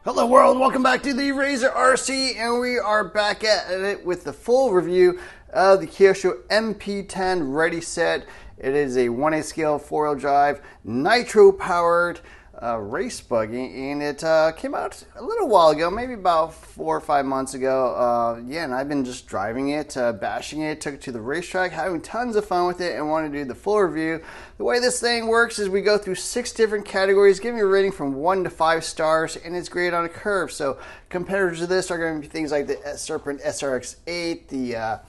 Hello world, welcome back to the Razor RC, and we are back at it with the full review of the Kyosho MP10 Readyset. It is a 1/8 scale 4-wheel drive nitro powered race buggy, and it came out a little while ago, maybe about 4 or 5 months ago. Yeah, and I've been just driving it, bashing it, took it to the racetrack, having tons of fun with it, and want to do the full review. The way this thing works is we go through 6 different categories, giving you a rating from 1 to 5 stars, and it's graded on a curve. So competitors to this are going to be things like the Serpent SRX8, the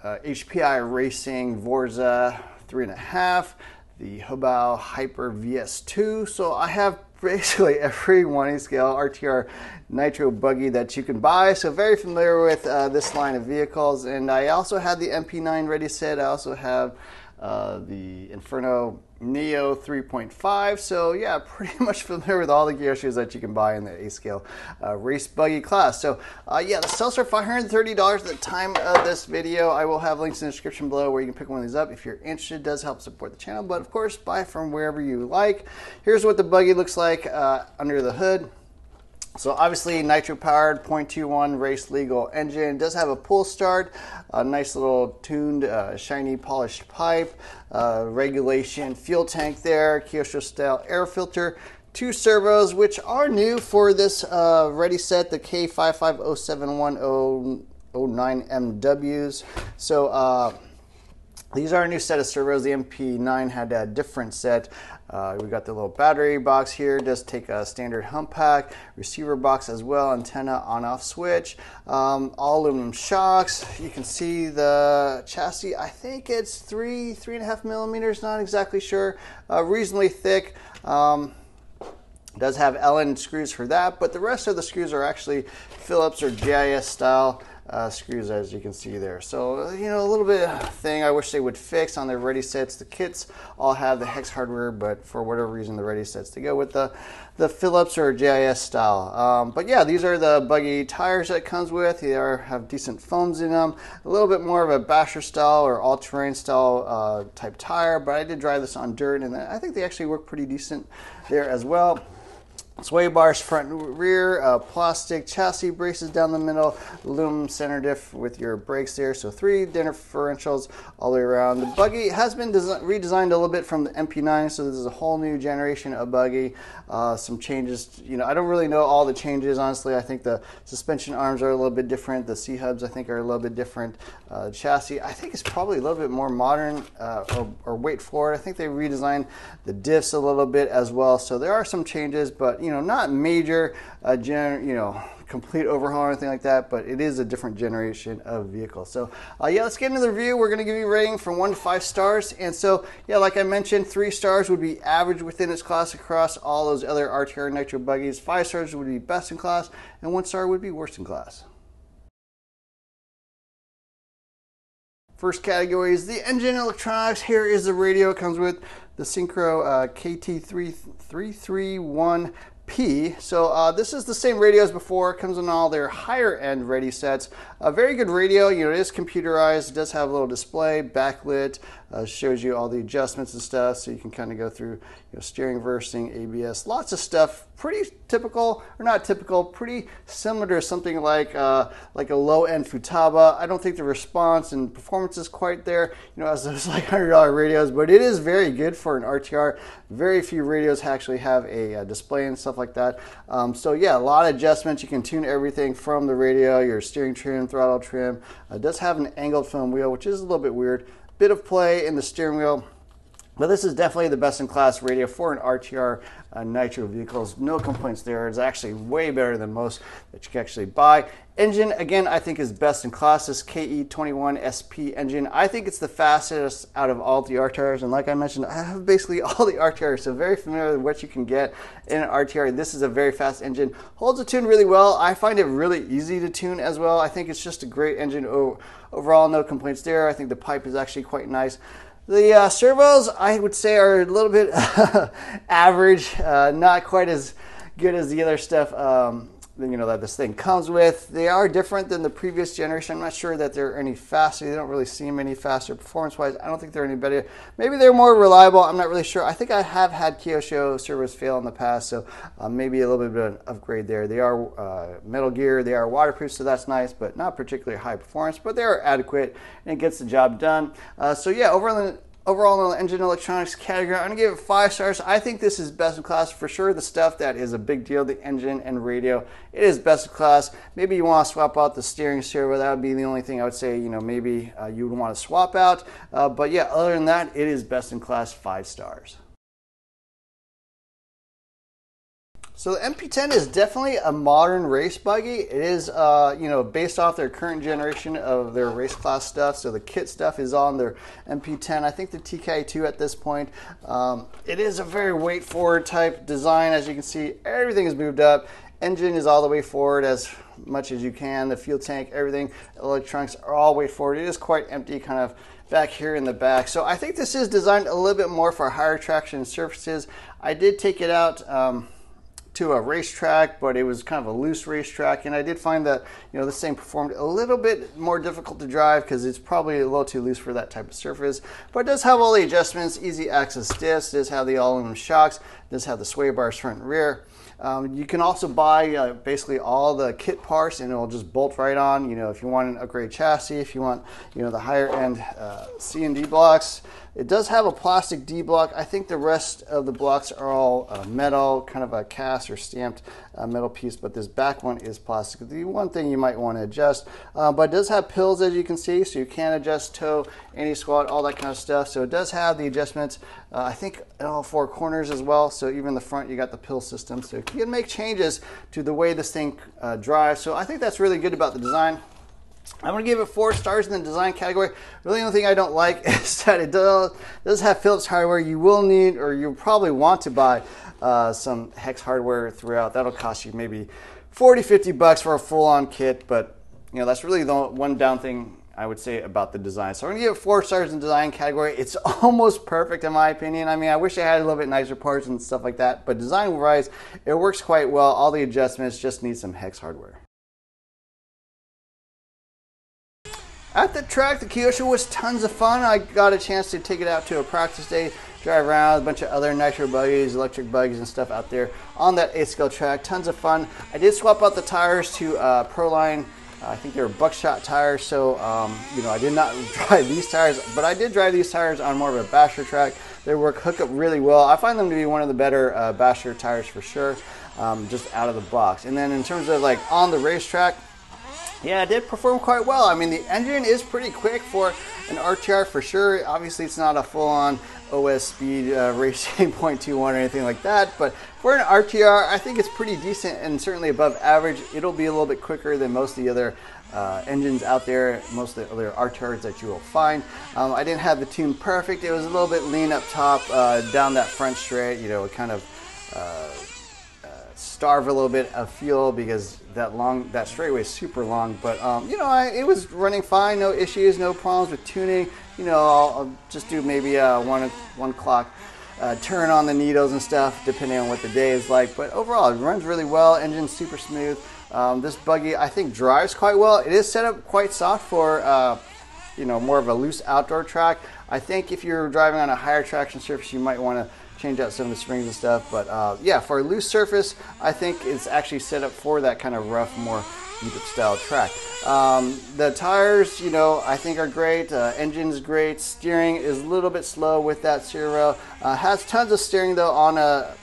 HPI Racing Vorza 3.5, the Hobao Hyper VS2. So I have basically every 1/8 scale RTR Nitro Buggy that you can buy. So very familiar with this line of vehicles. And I also have the MP9 Readyset. I also have the Inferno Neo 3.5. So yeah, pretty much familiar with all the Kyoshos that you can buy in the 8 scale race buggy class. So yeah, the sales are $530 at the time of this video. I will have links in the description below where you can pick one of these up if you're interested. It does help support the channel, but of course buy from wherever you like. Here's what the buggy looks like under the hood. So obviously nitro powered 0.21 race legal engine. It does have a pull start, a nice little tuned shiny polished pipe, regulation fuel tank there, Kyosho style air filter, 2 servos which are new for this Readyset, the K55071009MWs. So these are a new set of servos. The MP9 had a different set. We got the little battery box here. It does take a standard hump pack, receiver box as well, antenna on-off switch, all aluminum shocks. You can see the chassis. I think it's 3.5 millimeters. Not exactly sure. Reasonably thick. Does have Allen screws for that, but the rest of the screws are actually Phillips or GIS style screws, as you can see there. So, you know, a little bit of thing I wish they would fix on their Readysets. The kits all have the hex hardware, but for whatever reason, the Readysets to go with the Phillips or GIS style. But yeah, these are the buggy tires that it comes with. They have decent foams in them. A little bit more of a basher style or all-terrain style type tire, but I did drive this on dirt, and I think they actually work pretty decent there as well. Sway bars front and rear, plastic chassis braces down the middle, aluminum center diff with your brakes there. So 3 differentials all the way around. The buggy has been redesigned a little bit from the MP9, so this is a whole new generation of buggy. Some changes, you know, I don't really know all the changes, honestly. I think the suspension arms are a little bit different. The C-hubs, I think, are a little bit different. Chassis, I think, is probably a little bit more modern or weight forward. I think they redesigned the diffs a little bit as well. So there are some changes, but you know, not major, you know, complete overhaul or anything like that, but it is a different generation of vehicle. So yeah, let's get into the review. We're going to give you a rating from 1 to 5 stars. And so yeah, like I mentioned, 3 stars would be average within its class across all those other RTR Nitro buggies. 5 stars would be best in class, and 1 star would be worst in class. First category is the engine electronics. Here is the radio. It comes with the Synchro KT331P. So this is the same radio as before. It comes in all their higher end Readysets. A very good radio. You know, it is computerized. It does have a little display, backlit, shows you all the adjustments and stuff, so you can kind of go through, you know, steering, reversing, ABS, lots of stuff. Pretty typical, or not typical, pretty similar to something like a low-end Futaba. I don't think the response and performance is quite there, you know, as those like $100 radios, but it is very good for an RTR. Very few radios actually have a display and stuff like that. So yeah, a lot of adjustments. You can tune everything from the radio, your steering trim, throttle trim. It does have an angled foam wheel, which is a little bit weird. Bit of play in the steering wheel. But this is definitely the best in class radio for an RTR Nitro vehicles. No complaints there. It's actually way better than most that you can actually buy. Engine, again, I think is best in class. This KE21SP engine, I think it's the fastest out of all the RTRs. And like I mentioned, I have basically all the RTRs, so very familiar with what you can get in an RTR. This is a very fast engine. Holds the tune really well. I find it really easy to tune as well. I think it's just a great engine overall. No complaints there. I think the pipe is actually quite nice. The servos, I would say, are a little bit average, not quite as good as the other stuff. that this thing comes with. They are different than the previous generation. I'm not sure that they're any faster. They don't really seem any faster performance-wise. I don't think they're any better. Maybe they're more reliable. I'm not really sure. I think I have had Kyosho servos fail in the past, so maybe a little bit of an upgrade there. They are metal gear. They are waterproof, so that's nice, but not particularly high performance, but they are adequate, and it gets the job done. So yeah, overall in the engine electronics category, I'm going to give it 5 stars. I think this is best in class for sure. The stuff that is a big deal, the engine and radio, it is best in class. Maybe you want to swap out the steering servo. That would be the only thing I would say, maybe you would want to swap out. But yeah, other than that, it is best in class, 5 stars. So the MP10 is definitely a modern race buggy. It is, based off their current generation of their race class stuff. So the kit stuff is on their MP10. I think the TK2 at this point. It is a very weight forward type design. As you can see, everything is moved up. Engine is all the way forward as much as you can. The fuel tank, everything, electronics are all way forward. It is quite empty, kind of back here in the back. So I think this is designed a little bit more for higher traction surfaces. I did take it out to a racetrack, but it was kind of a loose racetrack, and I did find that this thing performed a little bit more difficult to drive because it's probably a little too loose for that type of surface. But it does have all the adjustments, easy access diffs, does have the all-aluminum shocks, does have the sway bars front and rear. You can also buy basically all the kit parts, and it'll just bolt right on. If you want an upgrade chassis, if you want the higher end C and D blocks. It does have a plastic D block. I think the rest of the blocks are all metal, kind of a cast or stamped metal piece, but this back one is plastic. The one thing you might want to adjust, but it does have pills, as you can see, so you can adjust toe, anti-squat, all that kind of stuff. So it does have the adjustments, I think, in all 4 corners as well. So even the front, you got the pill system, so you can make changes to the way this thing drives. So I think that's really good about the design. I'm going to give it 4 stars in the design category. Really, the only thing I don't like is that it does have Phillips hardware. You will need, or you'll probably want to buy some hex hardware throughout. That'll cost you maybe $40-50 for a full-on kit, but that's really the one down thing I would say about the design. So I'm going to give it 4 stars in the design category. It's almost perfect in my opinion. I mean, I wish I had a little bit nicer parts and stuff like that, but design-wise, it works quite well. All the adjustments just need some hex hardware. At the track, the Kyosho was tons of fun. I got a chance to take it out to a practice day, drive around, a bunch of other Nitro Buggies, electric buggies and stuff out there on that 8-scale track. Tons of fun. I did swap out the tires to Proline. I think they were buckshot tires, so I did not drive these tires, but I did drive these tires on more of a basher track. They hook up really well. I find them to be one of the better basher tires for sure, just out of the box. And then in terms of like on the racetrack, yeah, it did perform quite well. I mean, the engine is pretty quick for an RTR for sure. Obviously, it's not a full-on OS speed racing 0.21 or anything like that, but for an RTR, I think it's pretty decent and certainly above average. It'll be a little bit quicker than most of the other engines out there, most of the other RTRs that you will find. I didn't have the tune perfect. It was a little bit lean up top, down that front straight, it kind of starve a little bit of fuel because that straightaway is super long, but it was running fine, no issues, no problems with tuning. I'll just do maybe a one clock turn on the needles and stuff depending on what the day is like, but overall it runs really well. Engine's super smooth. This buggy I think drives quite well. It is set up quite soft for more of a loose outdoor track. I think if you're driving on a higher traction surface, you might want to change out some of the springs and stuff, but yeah, for a loose surface, I think it's actually set up for that kind of rough, more beat-up style track. The tires, I think are great. Engine's great. Steering is a little bit slow with that servo. Has tons of steering though on a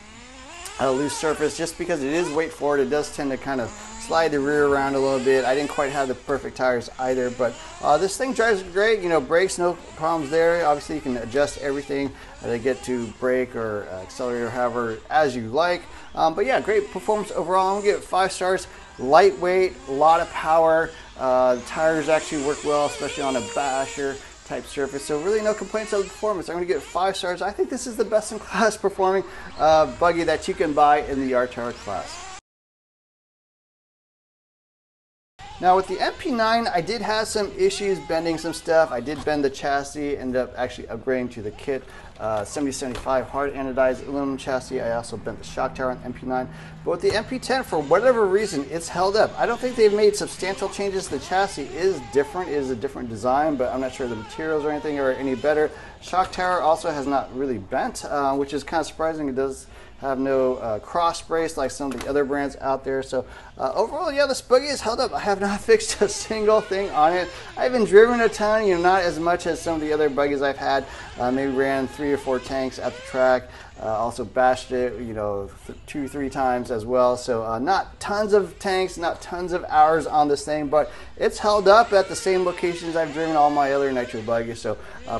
loose surface, just because it is weight forward. It does tend to kind of slide the rear around a little bit. I didn't quite have the perfect tires either, but this thing drives great. Brakes, no problems there. Obviously, you can adjust everything to get to brake or accelerate or however as you like. But yeah, great performance overall. I'm gonna give it 5 stars. Lightweight, a lot of power. The tires actually work well, especially on a basher type surface. So really no complaints of the performance. I'm going to give it 5 stars. I think this is the best in class performing buggy that you can buy in the RTR class. Now with the MP9, I did have some issues bending some stuff. I did bend the chassis, ended up actually upgrading to the kit 7075 hard anodized aluminum chassis. I also bent the shock tower on the MP9. But with the MP10, for whatever reason, it's held up. I don't think they've made substantial changes. The chassis is different. It is a different design, but I'm not sure the materials or anything are any better. Shock tower also has not really bent, which is kind of surprising. It does have no cross brace like some of the other brands out there. So overall, yeah, this buggy is held up. I have not fixed a single thing on it. I haven't driven a ton, not as much as some of the other buggies I've had. Maybe ran 3 or 4 tanks at the track. Also bashed it, 2-3 times as well. So not tons of tanks, not tons of hours on this thing, but it's held up at the same locations I've driven all my other Nitro buggies. So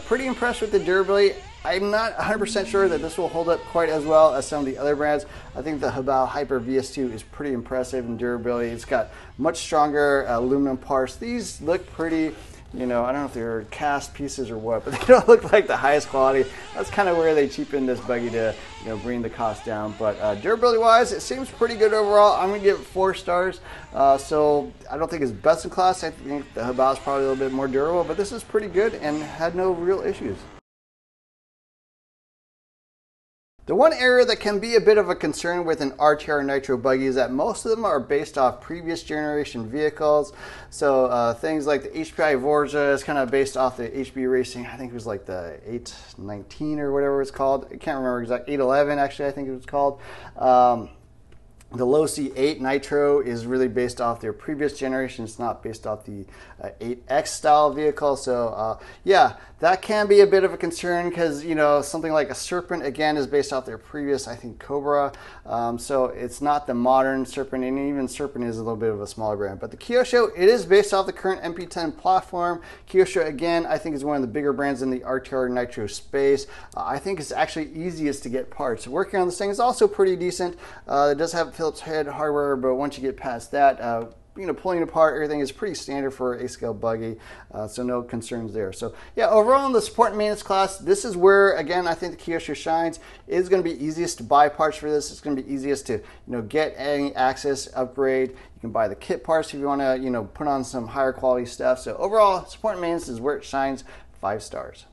pretty impressed with the durability. I'm not 100% sure that this will hold up quite as well as some of the other brands. I think the Habao Hyper VS2 is pretty impressive in durability. It's got much stronger aluminum parts. These look pretty, I don't know if they're cast pieces or what, but they don't look like the highest quality. That's kind of where they cheapen this buggy to, bring the cost down. But durability-wise, it seems pretty good overall. I'm going to give it 4 stars. So I don't think it's best in class. I think the Habao is probably a little bit more durable, but this is pretty good and had no real issues. The one area that can be a bit of a concern with an RTR Nitro buggy is that most of them are based off previous generation vehicles. So things like the HPI Vorza is kind of based off the HB Racing. I think it was like the 819 or whatever it's called. I can't remember exactly. 811 actually, I think it was called. The Low C8 Nitro is really based off their previous generation. It's not based off the 8X style vehicle. So yeah, that can be a bit of a concern because, something like a Serpent, again, is based off their previous, I think, Cobra. So it's not the modern Serpent, and even Serpent is a little bit of a smaller brand. But the Kyosho, it is based off the current MP10 platform. Kyosho, again, I think is one of the bigger brands in the RTR Nitro space. I think it's actually easiest to get parts. Working on this thing is also pretty decent. It does have Phillips head hardware, but once you get past that, pulling it apart, everything is pretty standard for a scale buggy, so no concerns there. So yeah, overall in the support and maintenance class, this is where, again, I think the Kyosho shines. It is going to be easiest to buy parts for this. It's going to be easiest to get any access upgrade. You can buy the kit parts if you want to put on some higher quality stuff. So overall, support and maintenance is where it shines. 5 stars.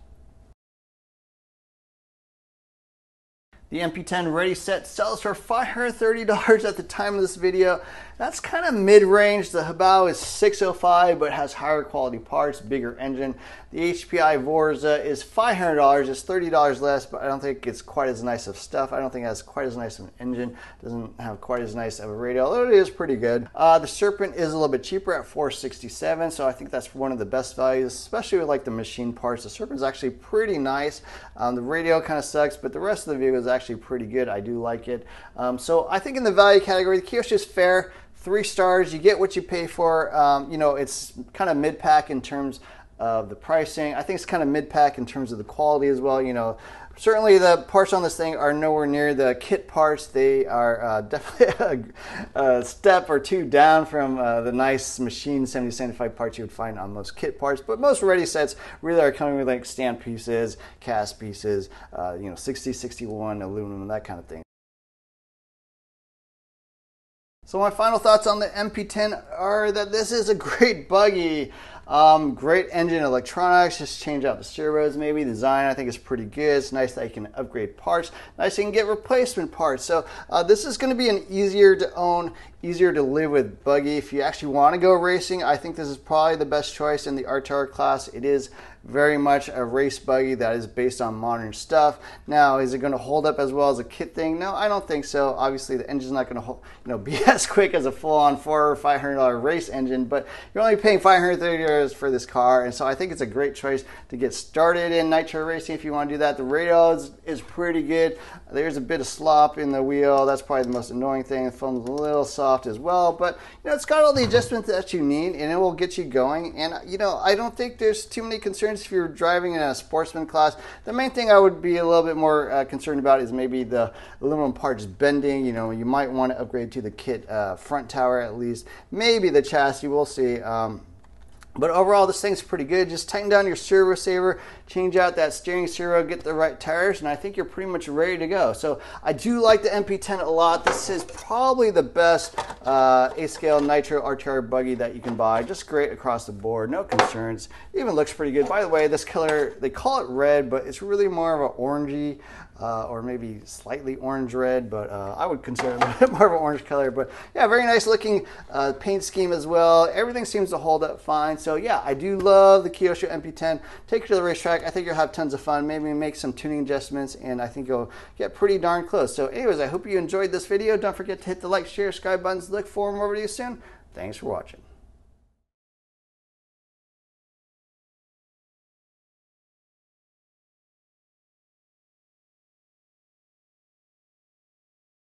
The MP10 Readyset sells for $530 at the time of this video. That's kind of mid-range. The Habao is $605, but has higher quality parts, bigger engine. The HPI Vorza is $500. It's $30 less, but I don't think it's quite as nice of stuff. I don't think it has quite as nice of an engine. Doesn't have quite as nice of a radio, although it is pretty good. The Serpent is a little bit cheaper at $467, so I think that's one of the best values, especially with like the machine parts. The Serpent is actually pretty nice. The radio kind of sucks, but the rest of the vehicle is actually pretty good. I do like it. So I think in the value category, the Kyosho is fair. 3 stars. You get what you pay for. It's kind of mid-pack in terms of the pricing. I think it's kind of mid-pack in terms of the quality as well. Certainly the parts on this thing are nowhere near the kit parts. They are definitely a step or 2 down from the nice machine 7075 parts you would find on most kit parts. But most ready sets really are coming with like stand pieces, cast pieces, 6061 aluminum, that kind of thing. So my final thoughts on the MP10 are that this is a great buggy. Great engine electronics, just change out the servos maybe. Design I think is pretty good. It's nice that you can upgrade parts. Nice you can get replacement parts. So this is going to be an easier to own, easier to live with buggy. If you actually want to go racing, I think this is probably the best choice in the RTR class. It is very much a race buggy that is based on modern stuff. Now, is it going to hold up as well as a kit thing? No, I don't think so. Obviously, the engine's not going to be as quick as a full-on $400 or $500 race engine, but you're only paying $530 for this car, and so I think it's a great choice to get started in nitro racing if you want to do that. The radio is pretty good. There's a bit of slop in the wheel. That's probably the most annoying thing. The foam's a little soft as well, but it's got all the adjustments that you need, and it will get you going. And I don't think there's too many concerns if you're driving in a sportsman class. The main thing I would be a little bit more concerned about is maybe the aluminum parts bending. You might want to upgrade to the kit front tower at least. Maybe the chassis, we'll see. But overall, this thing's pretty good. Just tighten down your servo saver, change out that steering servo, get the right tires, and I think you're pretty much ready to go. So I do like the MP10 a lot. This is probably the best 8-scale Nitro RTR buggy that you can buy. Just great across the board, no concerns. It even looks pretty good. By the way, this color, they call it red, but it's really more of an orangey, or maybe slightly orange red, but I would consider it a bit more of an orange color. But yeah, very nice looking paint scheme as well. Everything seems to hold up fine. So yeah, I do love the Kyosho MP10. Take it to the racetrack. I think you'll have tons of fun. Maybe make some tuning adjustments, and I think you'll get pretty darn close. So anyways, I hope you enjoyed this video. Don't forget to hit the like, share, subscribe buttons. Look for more videos soon. Thanks for watching.